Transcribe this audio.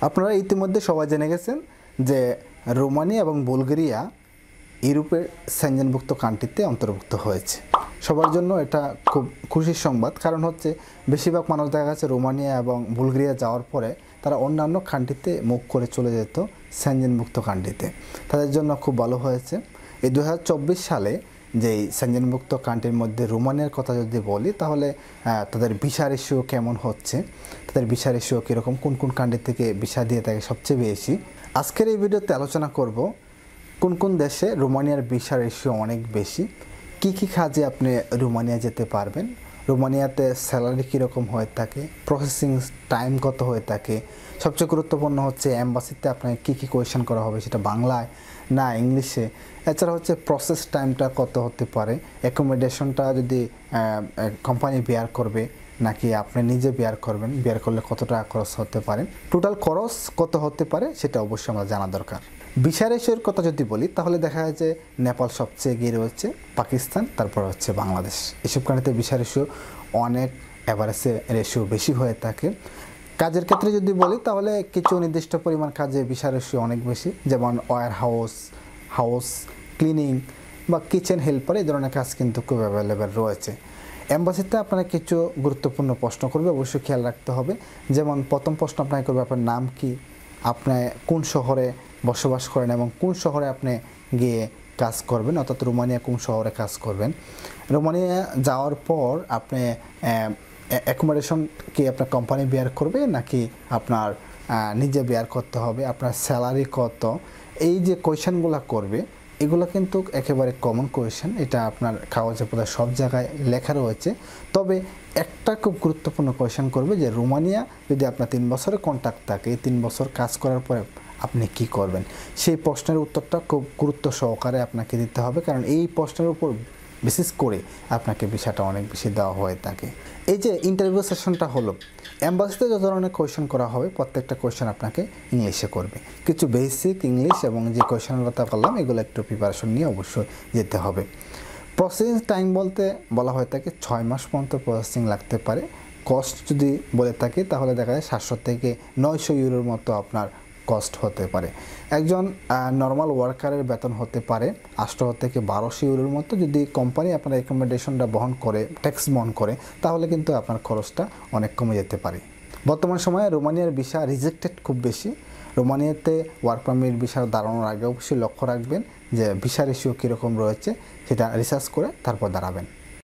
আপনারা ইতিমধ্যে সবাই জেনে গেছেন যে রোমানিয়া এবং বুলগেরিয়া ইউরোপের সেনজেনভুক্ত কান্ট্রিতে অন্তর্ভুক্ত হয়েছে। সবার জন্য এটা খুব খুশির সংবাদ, কারণ হচ্ছে বেশিরভাগ মানুষ দেখা গেছে রোমানিয়া এবং বুলগেরিয়া যাওয়ার পরে তারা অন্যান্য কান্ট্রিতে মুভ করে চলে যেত সেনজেনভুক্ত কান্ট্রিতে। তাদের জন্য খুব ভালো হয়েছে। এই 2024 সালে যেই সেনজেনভুক্ত কান্ট্রির মধ্যে রোমানিয়ার কথা যদি বলি, তাহলে তাদের ভিসা রেশিও কেমন হচ্ছে, তাদের ভিসা রেশিও কীরকম, কোন কোন কান্ট্রি থেকে ভিসা দিয়ে থাকে সবচেয়ে বেশি। আজকের এই ভিডিওতে আলোচনা করব কোন কোন দেশে রোমানিয়ার ভিসা রেশিও অনেক বেশি, কি কি কাজে আপনি রোমানিয়া যেতে পারবেন, রোমানিয়াতে স্যালারি কীরকম হয়ে থাকে, প্রসেসিং টাইম কত হয়ে থাকে, সবচেয়ে গুরুত্বপূর্ণ হচ্ছে এম্বাসিতে আপনাকে কী কী কোয়েশ্চেন করা হবে, সেটা বাংলায় না ইংলিশে, এছাড়া হচ্ছে প্রসেস টাইমটা কত হতে পারে, অ্যাকোমোডেশনটা যদি কোম্পানি বেয়ার করবে নাকি আপনি নিজে বেয়ার করবেন, বেয়ার করলে কত টাকা খরচ হতে পারে, টোটাল খরচ কত হতে পারে সেটা অবশ্যই আমরা জানা দরকার। ভিসা রেশিওর কথা যদি বলি, তাহলে দেখা যায় যে নেপাল সবচেয়ে এগিয়ে রয়েছে, পাকিস্তান, তারপর হচ্ছে বাংলাদেশ। এসব কান্ট্রিতে ভিসা রেশিও অনেক অ্যাভারেজে রেশিও বেশি হয়ে থাকে। কাজের ক্ষেত্রে যদি বলি, তাহলে কিছু নির্দিষ্ট পরিমাণ কাজে ভিসা রেশিও অনেক বেশি, যেমন ওয়্যার হাউস ক্লিনিং বা কিচেন হেল্পার, এই ধরনের কাজ কিন্তু খুব অ্যাভেলেবেল রয়েছে। এম্বাসিতে আপনারা কিছু গুরুত্বপূর্ণ প্রশ্ন করবে, অবশ্যই খেয়াল রাখতে হবে। যেমন প্রথম প্রশ্ন আপনাকে করবে আপনার নাম কি, আপনি কোন শহরে বসবাস করেন এবং কোন শহরে আপনি গিয়ে কাজ করবেন, অর্থাৎ রোমানিয়া কোন শহরে কাজ করবেন। রোমানিয়া যাওয়ার পর আপনি অ্যাকোমোডেশন কি আপনার কোম্পানি বেয়ার করবে নাকি আপনার নিজে বেয়ার করতে হবে, আপনার স্যালারি কত, এই যে কোয়েশনগুলো করবে এগুলো কিন্তু একেবারে কমন কোয়েশন। এটা আপনার কাগজে পত্রে সব জায়গায় লেখা রয়েছে। তবে একটা খুব গুরুত্বপূর্ণ কোয়েশন করবে যে রোমানিয়া যদি আপনার 3 বছরের কন্ট্রাক্ট থাকে, 3 বছর কাজ করার পরে আপনি কি করবেন, সেই প্রশ্নের উত্তরটা খুব গুরুত্ব সহকারে আপনাকে দিতে হবে, কারণ এই প্রশ্নের উপর বিশেষ করে আপনাকে ভিসাটা অনেক বেশি দেওয়া হয়ে থাকে। এই যে ইন্টারভিউ সেশনটা হলো, এম্বাসিতে যে ধরনের কোয়েশন করা হবে প্রত্যেকটা কোয়েশন আপনাকে ইংলিশে করবে। কিছু বেসিক ইংলিশ এবং যে কোয়েশনের কথা বললাম এগুলো একটু প্রিপারেশন নিয়ে অবশ্যই যেতে হবে। প্রসেসিং টাইম বলতে বলা হয়ে থাকে 6 মাস পর্যন্ত প্রসেসিং লাগতে পারে। কস্ট যদি বলে থাকি তাহলে দেখা যায় 700 থেকে 900 ইউরোর মতো আপনার কস্ট হতে পারে। একজন নর্মাল ওয়ার্কারের বেতন হতে পারে 800 থেকে 1200 ইউরোর মতো। যদি কোম্পানি আপনার অ্যাকোমোডেশনটা বহন করে, ট্যাক্স বহন করে, তাহলে কিন্তু আপনার খরচটা অনেক কমে যেতে পারে। বর্তমান সময়ে রোমানিয়ার ভিসা রিজেক্টেড খুব বেশি। রোমানিয়াতে ওয়ার্ক পারমিট ভিসা দাঁড়ানোর আগে অবশ্যই লক্ষ্য রাখবেন যে ভিসা রেশিও কীরকম রয়েছে, সেটা রিসার্চ করে তারপর দাঁড়াবেন।